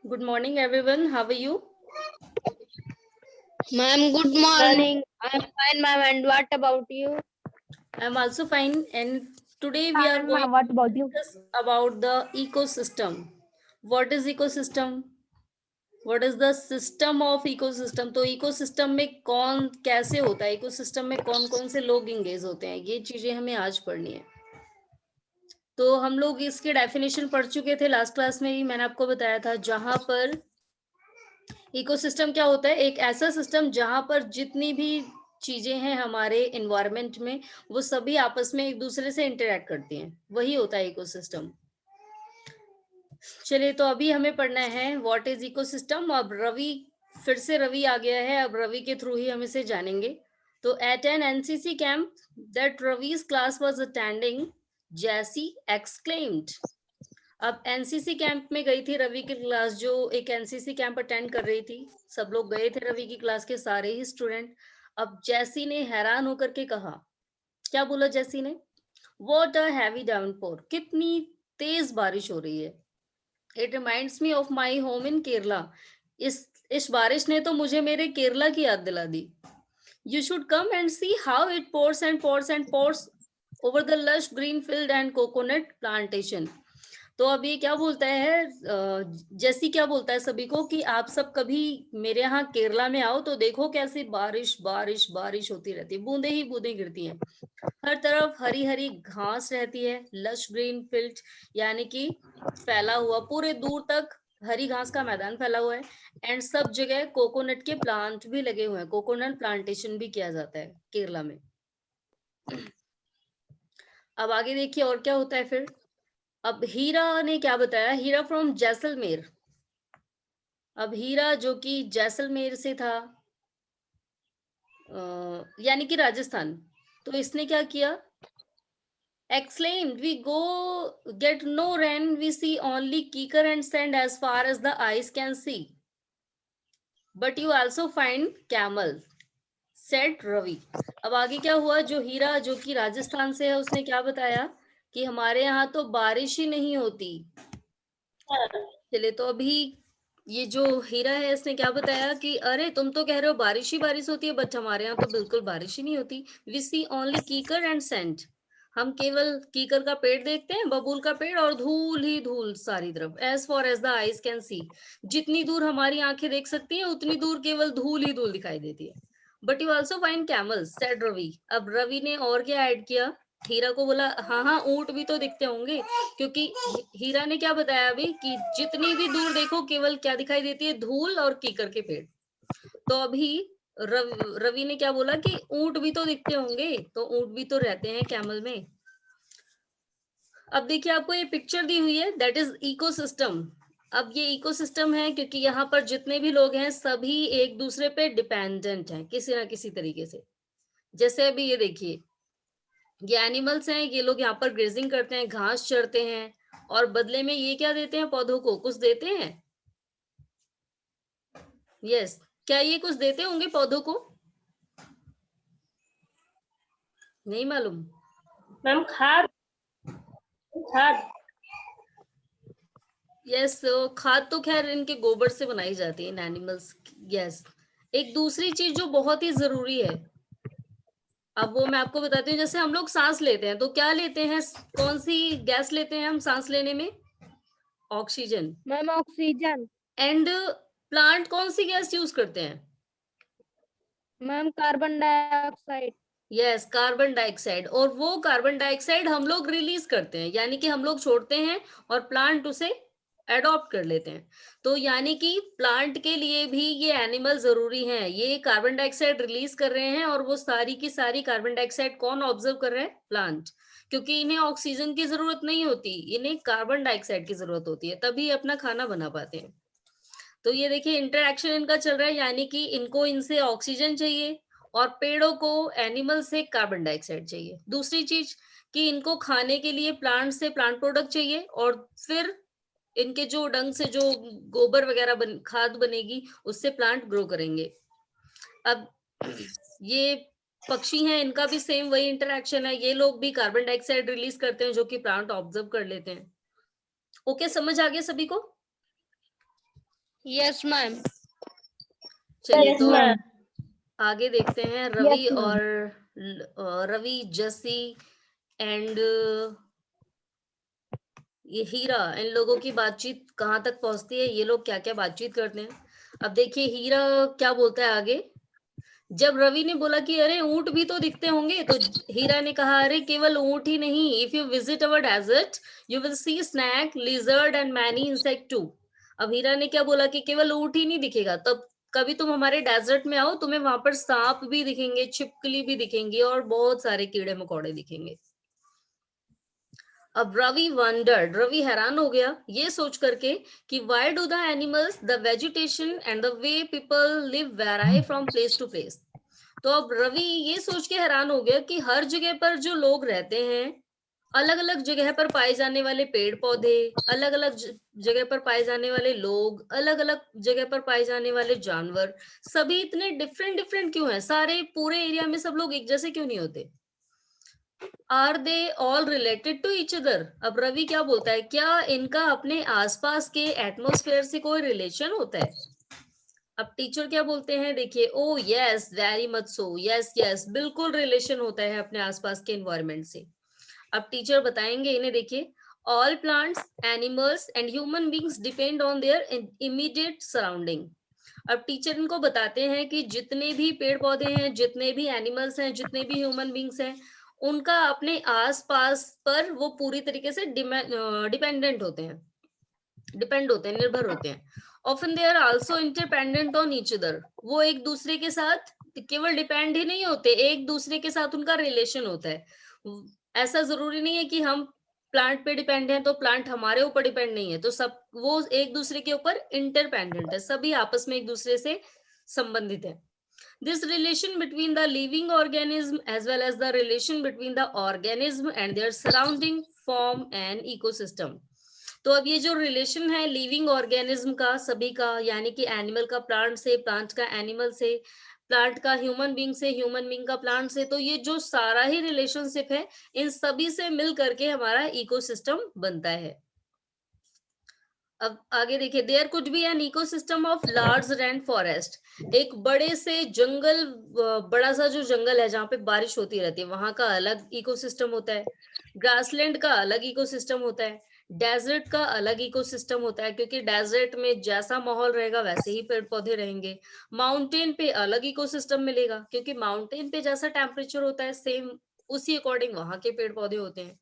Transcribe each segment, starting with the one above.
Good morning, everyone. How are you? Ma'am, good morning. I'm fine, ma'am. And what about you? I'm also fine. And today we are going What to about you? discuss about the ecosystem. What is ecosystem? What is the system of ecosystem? तो ecosystem में कौन कैसे होता है? ecosystem में कौन कौन से लोग इंगेज होते हैं? ये चीजें हमें आज पढ़नी है. तो हम लोग इसके डेफिनेशन पढ़ चुके थे लास्ट क्लास में ही. मैंने आपको बताया था जहां पर इकोसिस्टम क्या होता है, एक ऐसा सिस्टम जहां पर जितनी भी चीजें हैं हमारे एनवायरनमेंट में वो सभी आपस में एक दूसरे से इंटरेक्ट करती हैं, वही होता है इकोसिस्टम. चलिए, तो अभी हमें पढ़ना है व्हाट इज इकोसिस्टम. अब रवि, फिर से रवि आ गया है, अब रवि के थ्रू ही हम इसे जानेंगे. तो at an NCC camp that Ravi's class was attending, Jessie exclaimed. अब एनसीसी कैंप में गई थी रवि की क्लास, जो एक एनसीसी कैंप अटेंड कर रही थी. सब लोग गए थे रवि की क्लास के, सारे ही स्टूडेंट. अब जैसी ने हैरान होकर के कहा, क्या बोला जैसी ने? व्हाट अ हैवी डाउनपोर, कितनी तेज बारिश हो रही है. It reminds me of my home in Kerala. इस बारिश ने तो मुझे मेरे केरला की याद दिला दी. You should come and see how it pours and pours and pours over the lush green field and coconut plantation. तो अब ये क्या बोलता है, जैसी क्या बोलता है सभी को कि आप सब कभी मेरे यहाँ केरला में आओ तो देखो कैसे बारिश बारिश बारिश होती रहती है, बूंदे ही बूंदे गिरती हैं. हर तरफ हरी हरी घास रहती है, लश ग्रीन फील्ड, यानी कि फैला हुआ पूरे दूर तक हरी घास का मैदान फैला हुआ है. एंड सब जगह कोकोनट के प्लांट भी लगे हुए हैं, कोकोनट प्लांटेशन भी किया जाता है केरला में. अब आगे देखिए और क्या होता है फिर. अब हीरा ने क्या बताया, हीरा फ्रॉम जैसलमेर. अब हीरा जो कि जैसलमेर से था, यानी कि राजस्थान. तो इसने क्या किया, exclaimed, we go get no rain, we see only kikar and sand as far as the eyes can see, but you also find camel, said Ravi. अब आगे क्या हुआ, जो हीरा जो कि राजस्थान से है उसने क्या बताया कि हमारे यहाँ तो बारिश ही नहीं होती. चलिए, तो अभी ये जो हीरा है इसने क्या बताया कि अरे तुम तो कह रहे हो बारिश ही बारिश होती है, बट हमारे यहाँ तो बिल्कुल बारिश ही नहीं होती. वी सी ओनली कीकर एंड सेंट. हम केवल कीकर का पेड़ देखते हैं, बबूल का पेड़, और धूल ही धूल सारी तरफ. As far as the eyes can see, जितनी दूर हमारी आंखें देख सकती हैं उतनी दूर केवल धूल ही धूल दिखाई देती है. But you also find camels, said Ravi. अब रवि ने और क्या ऐड किया, हीरा को बोला हाँ हाँ ऊंट भी तो दिखते होंगे, क्योंकि हीरा ने क्या बताया अभी कि जितनी भी दूर देखो केवल क्या दिखाई देती है, धूल और कीकर के पेड़. तो अभी रवि ने क्या बोला कि ऊंट भी तो दिखते होंगे, तो ऊंट भी तो रहते हैं कैमल में. अब देखिए आपको ये पिक्चर दी हुई है, दैट इज इकोसिस्टम. अब ये इकोसिस्टम है क्योंकि यहाँ पर जितने भी लोग हैं सभी एक दूसरे पे डिपेंडेंट हैं किसी ना किसी तरीके से. जैसे अभी ये देखिए, ये एनिमल्स हैं, ये लोग यहाँ पर ग्रेजिंग करते हैं, घास चरते हैं, और बदले में ये क्या देते हैं, पौधों को कुछ देते हैं. यस, क्या ये कुछ देते होंगे पौधों को? नहीं मालूम. मैम, खाद खाद यस, खाद तो खैर इनके गोबर से बनाई जाती है इन एनिमल्स. यस, एक दूसरी चीज जो बहुत ही जरूरी है, अब वो मैं आपको बताती हूँ. जैसे हम लोग सांस लेते हैं तो क्या लेते हैं, कौन सी गैस लेते हैं हम सांस लेने में? Oxygen. Ma'am, oxygen. And plant कौन सी गैस यूज करते हैं? Ma'am, carbon dioxide. Yes, carbon dioxide. और वो कार्बन डाइऑक्साइड हम लोग रिलीज करते हैं, यानी कि हम लोग छोड़ते हैं और प्लांट उसे एडॉप्ट कर लेते हैं. तो यानी कि प्लांट के लिए भी ये एनिमल जरूरी हैं. ये कार्बन डाइऑक्साइड रिलीज कर रहे हैं और वो सारी की सारी कार्बन डाइऑक्साइड कौन ऑब्जर्व कर रहा है? प्लांट. क्योंकि इन्हें ऑक्सीजन की जरूरत नहीं होती, इन्हें कार्बन डाइऑक्साइड की जरूरत होती है, तभी अपना खाना बना पाते हैं. तो ये देखिए इंटरेक्शन इनका चल रहा है, यानी कि इनको इनसे ऑक्सीजन चाहिए और पेड़ों को एनिमल से कार्बन डाइऑक्साइड चाहिए. दूसरी चीज कि इनको खाने के लिए प्लांट से प्लांट प्रोडक्ट चाहिए, और फिर इनके जो डंग से जो गोबर वगैरह खाद बनेगी उससे प्लांट ग्रो करेंगे. अब ये पक्षी हैं, इनका भी सेम वही इंटरेक्शन है, ये लोग भी कार्बन डाइऑक्साइड रिलीज करते हैं जो कि प्लांट ऑब्जर्व कर लेते हैं. ओके, समझ आ गया सभी को? Yes, ma'am. चलिए Yes, तो ma'am. आगे देखते हैं Yes, रवि ma'am. और रवि, जसी एंड ये हीरा, इन लोगों की बातचीत कहाँ तक पहुंचती है, ये लोग क्या क्या बातचीत करते हैं। अब देखिए हीरा क्या बोलता है आगे। जब रवि ने बोला कि अरे ऊंट भी तो दिखते होंगे, तो हीरा ने कहा अरे केवल ऊंट ही नहीं, if you visit our desert you will see snake, lizard and many insect too. अब हीरा ने क्या बोला कि केवल ऊंट ही नहीं दिखेगा, तब कभी तुम हमारे डेजर्ट में आओ, तुम्हें वहां पर सांप भी दिखेंगे, छिपकली भी दिखेंगी और बहुत सारे कीड़े मकोड़े दिखेंगे। अब रवि वंडर्ड, रवि हैरान हो गया ये सोच करके कि why do the animals, the vegetation and the way people live vary from place to place. तो अब रवि ये सोच के हैरान हो गया कि हर जगह पर जो लोग रहते हैं, अलग अलग जगह पर पाए जाने वाले पेड़ पौधे, अलग अलग जगह पर पाए जाने वाले लोग, अलग अलग जगह पर पाए जाने वाले जानवर, सभी इतने डिफरेंट डिफरेंट क्यों हैं, सारे पूरे एरिया में सब लोग एक जैसे क्यों नहीं होते। Are they all related to each other. अब रवि क्या बोलता है, क्या इनका अपने आसपास के एटमॉस्फेयर से कोई रिलेशन होता है। अब टीचर क्या बोलते हैं, देखिए, ओ yes very much so, yes yes, बिल्कुल रिलेशन होता है अपने आसपास के एनवायरनमेंट से। अब टीचर बताएंगे इन्हें, देखिए, all plants, animals and human beings depend on their immediate surrounding. अब टीचर इनको बताते हैं कि जितने भी पेड़ पौधे हैं, जितने भी एनिमल्स हैं, जितने भी ह्यूमन बींग्स हैं, उनका अपने आसपास पर वो पूरी तरीके से डिपेंडेंट होते हैं, डिपेंड होते हैं, निर्भर होते हैं। Often they are also interdependent on each other. वो एक दूसरे के साथ केवल डिपेंड ही नहीं होते, एक दूसरे के साथ उनका रिलेशन होता है। ऐसा जरूरी नहीं है कि हम प्लांट पे डिपेंड हैं तो प्लांट हमारे ऊपर डिपेंड नहीं है, तो सब वो एक दूसरे के ऊपर इंटरपेंडेंट है, सभी आपस में एक दूसरे से संबंधित है। This relation between the living organism as well as the relation between the organism and their surrounding form an ecosystem। तो अब ये जो रिलेशन है लिविंग ऑर्गेनिज्म का, सभी का, यानी कि एनिमल का प्लांट से, प्लांट का एनिमल से, प्लांट का ह्यूमन बींग से, ह्यूमन बींग का प्लांट से, तो ये जो सारा ही रिलेशनशिप है, इन सभी से मिल करके हमारा इकोसिस्टम बनता है। अब आगे देखिए, there could be an ecosystem of large rain forest. एक बड़े से जंगल, बड़ा सा जो जंगल है जहाँ पे बारिश होती रहती है, वहां का अलग इकोसिस्टम होता है। ग्रासलैंड का अलग इकोसिस्टम होता है। डेजर्ट का अलग इकोसिस्टम होता है, क्योंकि डेजर्ट में जैसा माहौल रहेगा वैसे ही पेड़ पौधे रहेंगे। माउंटेन पे अलग इकोसिस्टम मिलेगा, क्योंकि माउंटेन पे जैसा टेम्परेचर होता है सेम उसी अकॉर्डिंग वहां के पेड़ पौधे होते हैं।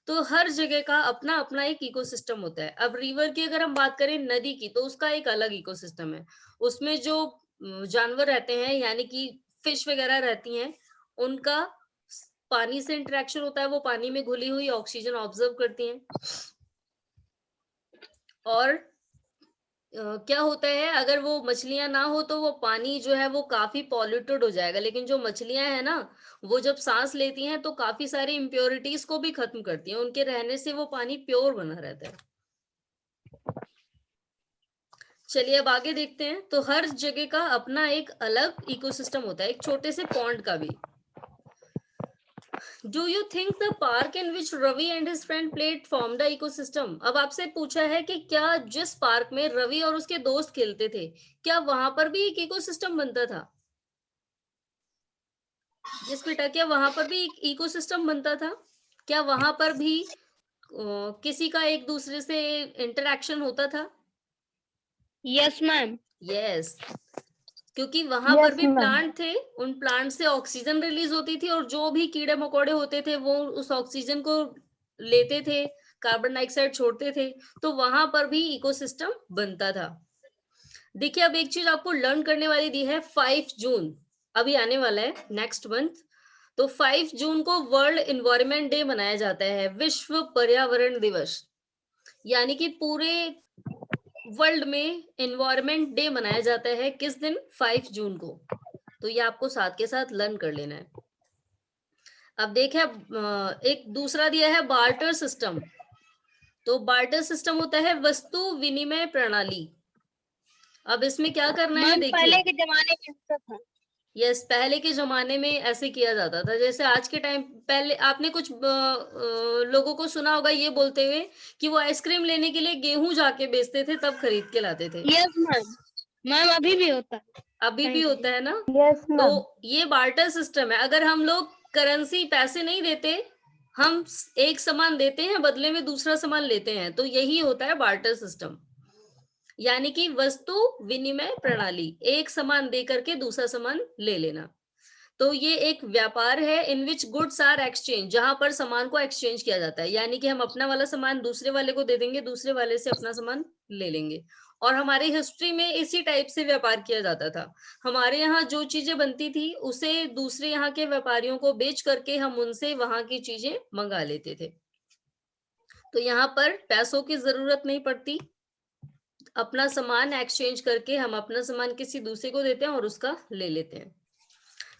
तो हर जगह का अपना अपना एक इकोसिस्टम होता है। अब रिवर की अगर हम बात करें, नदी की, तो उसका एक अलग इकोसिस्टम है। उसमें जो जानवर रहते हैं, यानी कि फिश वगैरह रहती हैं, उनका पानी से इंटरेक्शन होता है, वो पानी में घुली हुई ऑक्सीजन ऑब्जर्व करती हैं। और क्या होता है, अगर वो मछलियां ना हो तो वो पानी जो है वो काफी पॉल्यूटेड हो जाएगा, लेकिन जो मछलियां है ना, वो जब सांस लेती हैं तो काफी सारी इम्प्योरिटीज को भी खत्म करती हैं, उनके रहने से वो पानी प्योर बना रहता है। चलिए अब आगे देखते हैं। तो हर जगह का अपना एक अलग इकोसिस्टम होता है, एक छोटे से पॉन्ड का भी। Do you think the park in which Ravi and his friend played form the ecosystem. अब आपसे पूछा है कि क्या जिस पार्क में रवि और उसके दोस्त खेलते थे, क्या वहां पर भी एक इकोसिस्टम बनता था। यस बेटा, क्या वहां पर भी एक इकोसिस्टम बनता था, क्या वहां पर भी किसी का एक दूसरे से इंटरेक्शन होता था। Yes, ma'am. यस, क्योंकि वहां पर Yes, भी ma'am. प्लांट थे, उन प्लांट से ऑक्सीजन रिलीज होती थी, और जो भी कीड़े मकोड़े होते थे वो उस ऑक्सीजन को लेते थे, कार्बन डाइऑक्साइड छोड़ते थे, तो वहां पर भी इकोसिस्टम बनता था। देखिए अब एक चीज आपको लर्न करने वाली दी है, 5 जून अभी आने वाला है नेक्स्ट मंथ। तो 5 जून को वर्ल्ड इन्वायरमेंट डे मनाया जाता है, विश्व पर्यावरण दिवस, यानी कि पूरे वर्ल्ड में इन्वायरमेंट डे मनाया जाता है किस दिन, 5 जून को। तो ये आपको साथ के साथ लर्न कर लेना है। अब देखें, एक दूसरा दिया है बार्टर सिस्टम। तो बार्टर सिस्टम होता है वस्तु विनिमय प्रणाली। अब इसमें क्या करना है, मैम देखिए, पहले के जमाने में होता था। यस, पहले के जमाने में ऐसे किया जाता था। जैसे आज के टाइम, पहले आपने कुछ लोगों को सुना होगा ये बोलते हुए कि वो आइसक्रीम लेने के लिए गेहूं जाके बेचते थे, तब खरीद के लाते थे। यस मैम, मैम अभी भी होता है अभी भी कहीं होता कहीं। है ना? यस तो मैम। ये बार्टर सिस्टम है। अगर हम लोग करेंसी, पैसे नहीं देते, हम एक सामान देते हैं, बदले में दूसरा सामान लेते हैं, तो यही होता है बार्टर सिस्टम। यानी कि वस्तु विनिमय प्रणाली, एक सामान दे करके दूसरा सामान ले लेना। तो ये एक व्यापार है इन विच गुड्स आर एक्सचेंज, जहां पर सामान को एक्सचेंज किया जाता है। यानी कि हम अपना वाला सामान दूसरे वाले को दे देंगे, दूसरे वाले से अपना सामान ले लेंगे। और हमारी हिस्ट्री में इसी टाइप से व्यापार किया जाता था। हमारे यहाँ जो चीजें बनती थी उसे दूसरे यहाँ के व्यापारियों को बेच करके हम उनसे वहां की चीजें मंगा लेते थे। तो यहाँ पर पैसों की जरूरत नहीं पड़ती, अपना सामान एक्सचेंज करके हम अपना सामान किसी दूसरे को देते हैं और उसका ले लेते हैं।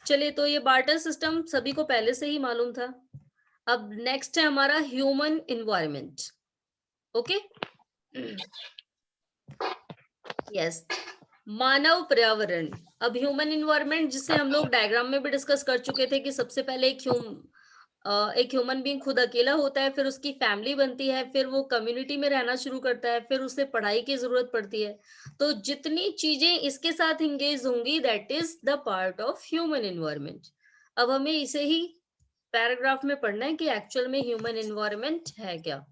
चलिए, तो ये बार्टर सिस्टम सभी को पहले से ही मालूम था। अब नेक्स्ट है हमारा ह्यूमन इन्वायरमेंट। ओके, यस, मानव पर्यावरण। अब ह्यूमन इन्वायरमेंट, जिसे हम लोग डायग्राम में भी डिस्कस कर चुके थे कि सबसे पहले एक ह्यूमन बीइंग खुद अकेला होता है, फिर उसकी फैमिली बनती है, फिर वो कम्युनिटी में रहना शुरू करता है, फिर उसे पढ़ाई की जरूरत पड़ती है। तो जितनी चीजें इसके साथ इंगेज होंगी, that is the part of human environment. अब हमें इसे ही पैराग्राफ में पढ़ना है कि एक्चुअल में ह्यूमन इन्वायरमेंट है क्या।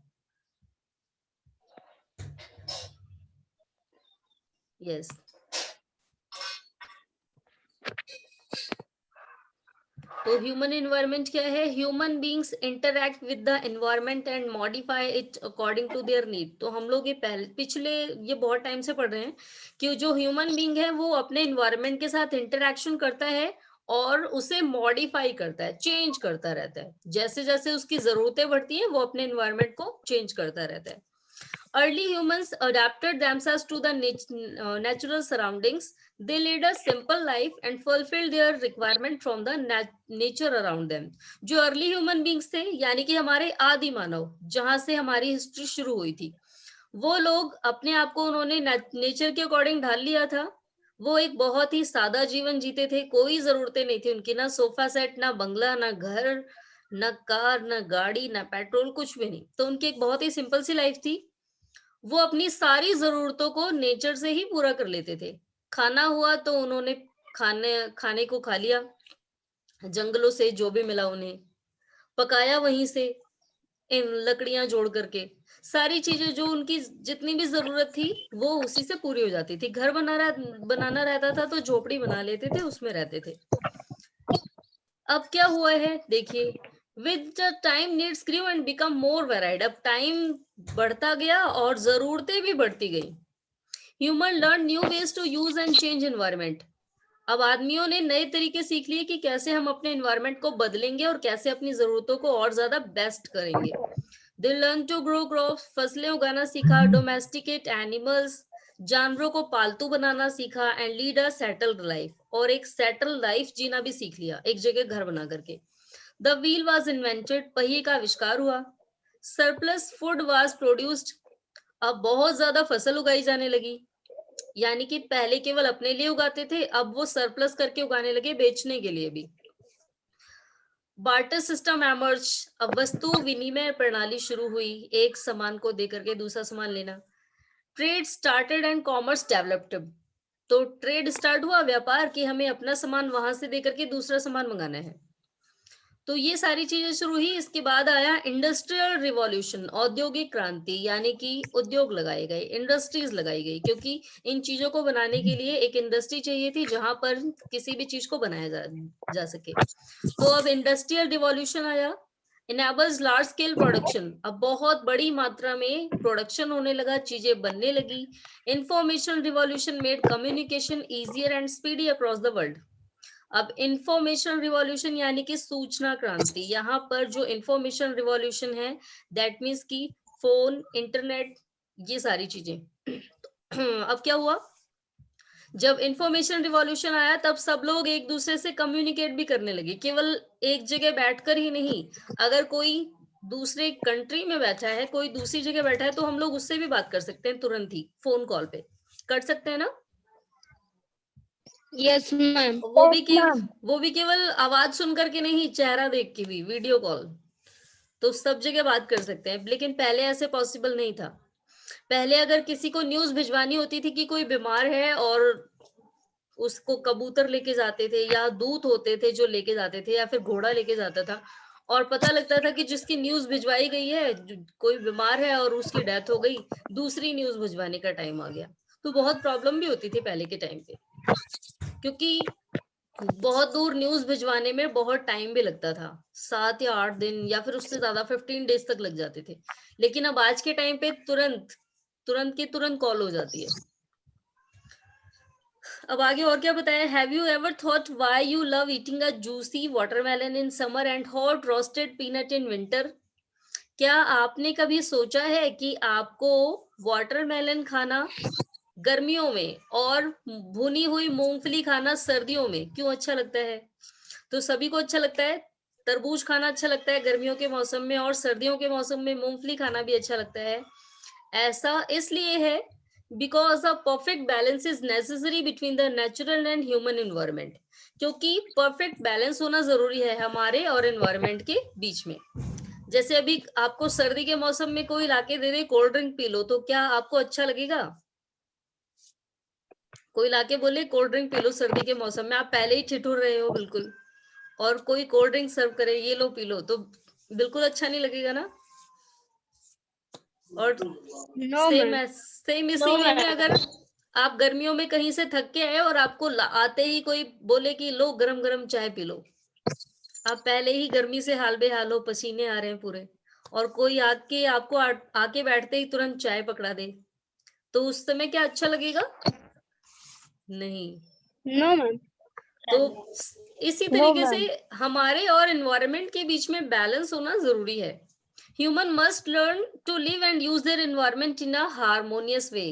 यस, तो ह्यूमन इन्वायरमेंट क्या है? Human beings interact with the environment and modify it according to their need. तो हम लोग ये पिछले ये बहुत टाइम से पढ़ रहे हैं कि जो ह्यूमन बीइंग है वो अपने इन्वायरमेंट के साथ इंटरैक्शन करता है और उसे मॉडिफाई करता है, चेंज करता रहता है। जैसे जैसे उसकी जरूरतें बढ़ती हैं, वो अपने इन्वायरमेंट को चेंज करता रहता है। Early humans adapted themselves to the natural surroundings. They led a simple life and fulfilled their requirement from the nature around them. जो अर्ली ह्यूमन बींग्स थे, यानी कि हमारे आदि मानव, जहां से हमारी हिस्ट्री शुरू हुई थी, वो लोग अपने आप को उन्होंने नेचर के अकॉर्डिंग ढाल लिया था। वो एक बहुत ही सादा जीवन जीते थे, कोई जरूरतें नहीं थी उनकी, ना सोफा सेट, ना बंगला, ना घर, ना कार, ना गाड़ी, ना पेट्रोल, कुछ भी नहीं। तो उनकी एक बहुत ही सिंपल सी लाइफ थी। वो अपनी सारी जरूरतों को नेचर से ही पूरा कर लेते थे। खाना हुआ तो उन्होंने खाने को खा लिया, जंगलों से जो भी मिला उन्हें पकाया, वहीं से इन लकड़ियां जोड़ करके सारी चीजें जो उनकी जितनी भी जरूरत थी वो उसी से पूरी हो जाती थी। घर बनाना रहता था तो झोपड़ी बना लेते थे, उसमें रहते थे। अब क्या हुआ है देखिए, with the time needs grew and become more varied. अब टाइम बढ़ता गया और जरूरतें भी बढ़ती गई। Human learn new ways to use and change environment. अब आदमियों ने नए तरीके सीख लिए कि कैसे हम अपने एनवायरमेंट को बदलेंगे और कैसे अपनी जरूरतों को और ज्यादा बेस्ट करेंगे। They learn to grow crops, फसलें उगाना सीखा, डोमेस्टिकेट एनिमल्स, जानवरों को पालतू बनाना सीखा, and lead a settled life, और एक सेटल लाइफ जीना भी सीख लिया, एक जगह घर बना करके। द व्हील वाज इन्वेंटेड, पहिए का आविष्कार हुआ। सरप्लस फूड वाज प्रोड्यूस्ड, अब बहुत ज्यादा फसल उगाई जाने लगी। यानी कि पहले केवल अपने लिए उगाते थे, अब वो सरप्लस करके उगाने लगे बेचने के लिए भी। बार्टर सिस्टम एमर्ज, अब वस्तु विनिमय प्रणाली शुरू हुई, एक सामान को देकर के दूसरा सामान लेना। Trade started and commerce developed, तो ट्रेड स्टार्ट हुआ, व्यापार, कि हमें अपना सामान वहां से देकर के दूसरा सामान मंगाना है। तो ये सारी चीजें शुरू हुई। इसके बाद आया इंडस्ट्रियल रिवॉल्यूशन, औद्योगिक क्रांति, यानी कि उद्योग लगाए गए, इंडस्ट्रीज लगाई गई, क्योंकि इन चीजों को बनाने के लिए एक इंडस्ट्री चाहिए थी जहां पर किसी भी चीज को बनाया जा सके। तो अब इंडस्ट्रियल रिवॉल्यूशन आया, इनेबल्स लार्ज स्केल प्रोडक्शन, अब बहुत बड़ी मात्रा में प्रोडक्शन होने लगा, चीजें बनने लगी। Information revolution made communication easier and speedy across the world. अब इंफॉर्मेशन रिवॉल्यूशन यानी कि सूचना क्रांति, यहाँ पर जो इंफॉर्मेशन रिवॉल्यूशन है दैट मीन्स कि फोन, इंटरनेट, ये सारी चीजें। अब क्या हुआ, जब इंफॉर्मेशन रिवॉल्यूशन आया तब सब लोग एक दूसरे से कम्युनिकेट भी करने लगे, केवल एक जगह बैठकर ही नहीं। अगर कोई दूसरे कंट्री में बैठा है, कोई दूसरी जगह बैठा है, तो हम लोग उससे भी बात कर सकते हैं तुरंत ही, फोन कॉल पे कर सकते हैं ना। Yes, ma'am. वो भी केवल आवाज सुन करके नहीं, चेहरा देख के भी, वीडियो कॉल। तो सब जगह बात कर सकते हैं, लेकिन पहले ऐसे पॉसिबल नहीं था। पहले अगर किसी को न्यूज भिजवानी होती थी कि कोई बीमार है, और उसको कबूतर लेके जाते थे या दूत होते थे जो लेके जाते थे, या फिर घोड़ा लेके जाता था, और पता लगता था कि जिसकी न्यूज भिजवाई गई है, कोई बीमार है और उसकी डेथ हो गई, दूसरी न्यूज भिजवाने का टाइम आ गया। तो बहुत प्रॉब्लम भी होती थी पहले के टाइम पे, क्योंकि बहुत दूर न्यूज भिजवाने में बहुत टाइम भी लगता था, 7 या 8 दिन या फिर उससे ज्यादा 15 डेज तक लग जाते थे। लेकिन अब आज के टाइम पे तुरंत तुरंत की तुरंत कॉल हो जाती है। अब आगे और क्या बताया, have you ever thought why you love eating a juicy watermelon in summer and hot roasted peanut in winter? क्या आपने कभी सोचा है कि आपको वाटरमेलन खाना गर्मियों में और भुनी हुई मूंगफली खाना सर्दियों में क्यों अच्छा लगता है? तो सभी को अच्छा लगता है, तरबूज खाना अच्छा लगता है गर्मियों के मौसम में, और सर्दियों के मौसम में मूंगफली खाना भी अच्छा लगता है। ऐसा इसलिए है because a perfect balance is necessary between the natural and human environment, क्योंकि परफेक्ट बैलेंस होना जरूरी है हमारे और एनवायरमेंट के बीच में। जैसे अभी आपको सर्दी के मौसम में कोई लाके दे दे कोल्ड ड्रिंक पी लो, तो क्या आपको अच्छा लगेगा? कोई लाके बोले कोल्ड ड्रिंक पी लो सर्दी के मौसम में, आप पहले ही ठिठुर रहे हो बिल्कुल, और कोई कोल्ड ड्रिंक सर्व करे, ये लो पी लो, तो बिल्कुल अच्छा नहीं लगेगा ना। और No, ma'am. सेम इसी वे में, अगर आप गर्मियों में कहीं से थक के आए और आपको आते ही कोई बोले कि लो गरम गरम चाय पी लो, आप पहले ही गर्मी से हाल बेहाल हो, पसीने आ रहे हैं पूरे, और कोई आके आपको आके बैठते ही तुरंत चाय पकड़ा दे, तो उस समय क्या अच्छा लगेगा? नहीं। No, ma'am. तो इसी तरीके से हमारे और एनवायरनमेंट के बीच में बैलेंस होना जरूरी है। Human must learn to live and use their environment in a harmonious way.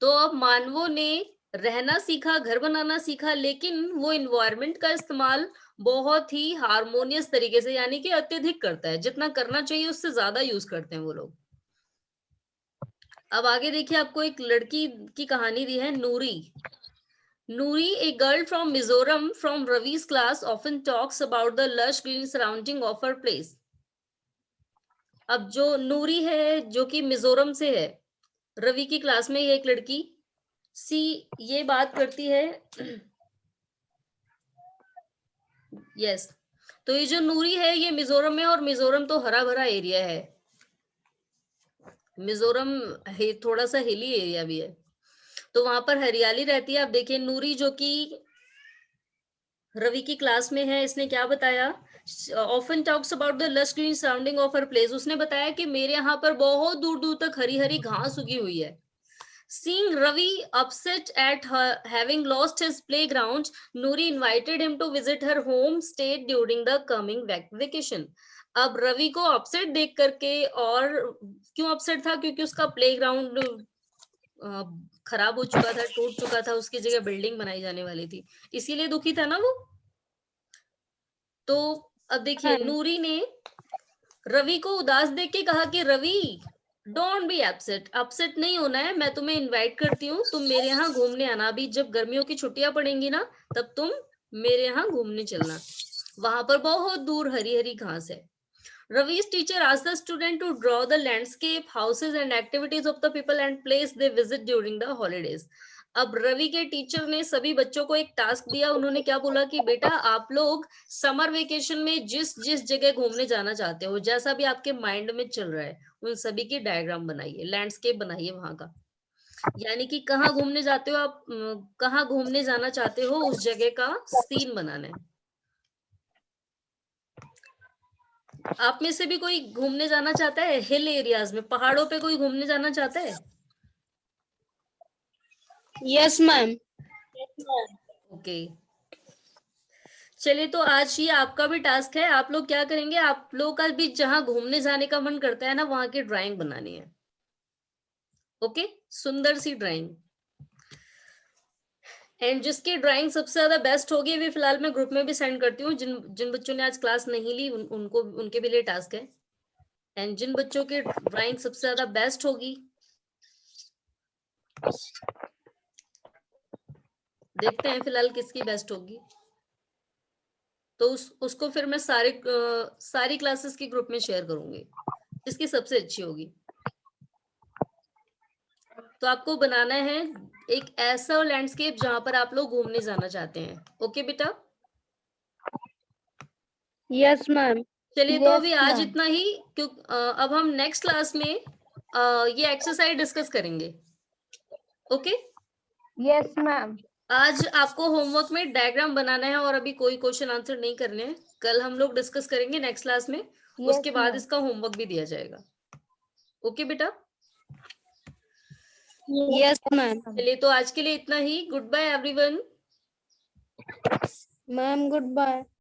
तो अब मानवों ने रहना सीखा, घर बनाना सीखा, लेकिन वो एनवायरनमेंट का इस्तेमाल बहुत ही हार्मोनियस तरीके से, यानी कि अत्यधिक करता है, जितना करना चाहिए उससे ज्यादा यूज करते हैं वो लोग। अब आगे देखिए, आपको एक लड़की की कहानी दी है, नूरी। Nuri, a girl from Mizoram from Ravi's class, often talks about the lush green surrounding of her place. अब जो नूरी है, जो कि मिजोरम से है, रवि की क्लास में ये एक लड़की सी ये बात करती है। यस, तो ये जो नूरी है ये मिजोरम में, और मिजोरम तो हरा भरा एरिया है, मिजोरम थोड़ा सा हिली एरिया भी है, तो वहां पर हरियाली रहती है। अब देखिए, नूरी जो कि रवि की क्लास में है, इसने क्या बताया, often talks about the lush green surrounding of her place. उसने बताया कि मेरे यहाँ पर बहुत दूर दूर तक हरी हरी घास उगी हुई है। Seeing Ravi upset at her having lost his playground, Nuri invited him to visit her home state during the coming vacation. अब रवि को अपसेट देख करके, और क्यों अपसेट था, क्योंकि उसका प्लेग्राउंड खराब हो चुका था, टूट चुका था, उसकी जगह बिल्डिंग बनाई जाने वाली थी, इसीलिए दुखी था ना वो। तो अब देखिए, नूरी ने रवि को उदास देख के कहा कि Ravi, don't be upset, upset नहीं होना है, मैं तुम्हें इनवाइट करती हूँ, तुम मेरे यहाँ घूमने आना, अभी जब गर्मियों की छुट्टियां पड़ेंगी ना, तब तुम मेरे यहाँ घूमने चलना, वहां पर बहुत दूर हरी हरी घास है। Ravi's teacher asked the student to draw the landscape, houses and activities of the people and place they visit during the holidays. अब रवि के टीचर ने सभी बच्चों को एक टास्क दिया। उन्होंने क्या बोला कि बेटा, आप लोग समर वेकेशन में जिस जिस जगह घूमने जाना चाहते हो, जैसा भी आपके माइंड में चल रहा है, उन सभी की डायग्राम बनाइए, लैंडस्केप बनाइए वहां का, यानी कि कहाँ घूमने जाते हो आप, कहाँ घूमने जाना चाहते हो, उस जगह का सीन बनाना है। आप में से भी कोई घूमने जाना चाहता है हिल एरियाज में, पहाड़ों पे कोई घूमने जाना चाहता है? Yes, ma'am. ओके, चलिए, तो आज ये आपका भी टास्क है। आप लोग क्या करेंगे, आप लोग का भी जहां घूमने जाने का मन करता है ना, वहां की ड्राइंग बनानी है। ओके, सुंदर सी ड्राइंग, एंड जिसकी ड्राइंग सबसे ज्यादा बेस्ट होगी, भी फिलहाल मैं ग्रुप में भी सेंड करती हूँ। जिन जिन बच्चों ने आज क्लास नहीं ली, उनको उनके भी लिए टास्क है। एंड जिन बच्चों की ड्राइंग सबसे ज्यादा बेस्ट होगी, देखते हैं फिलहाल किसकी बेस्ट होगी। तो उसको फिर मैं सारी क्लासेस के ग्रुप में शेयर करूंगी, जिसकी सबसे अच्छी होगी। तो आपको बनाना है एक ऐसा लैंडस्केप जहां पर आप लोग घूमने जाना चाहते हैं। ओके बेटा, Yes, ma'am. चलिए तो अभी Yes, आज ma'am. इतना ही, अब हम नेक्स्ट क्लास में ये एक्सरसाइज डिस्कस करेंगे। Okay, Yes, ma'am. आज आपको होमवर्क में डायग्राम बनाना है और अभी कोई क्वेश्चन आंसर नहीं करने हैं। कल हम लोग डिस्कस करेंगे नेक्स्ट क्लास में, Yes, उसके बाद ma'am. इसका होमवर्क भी दिया जाएगा। ओके बेटा, Yes, ma'am. चलिए तो आज के लिए इतना ही। Goodbye everyone. Ma'am, goodbye.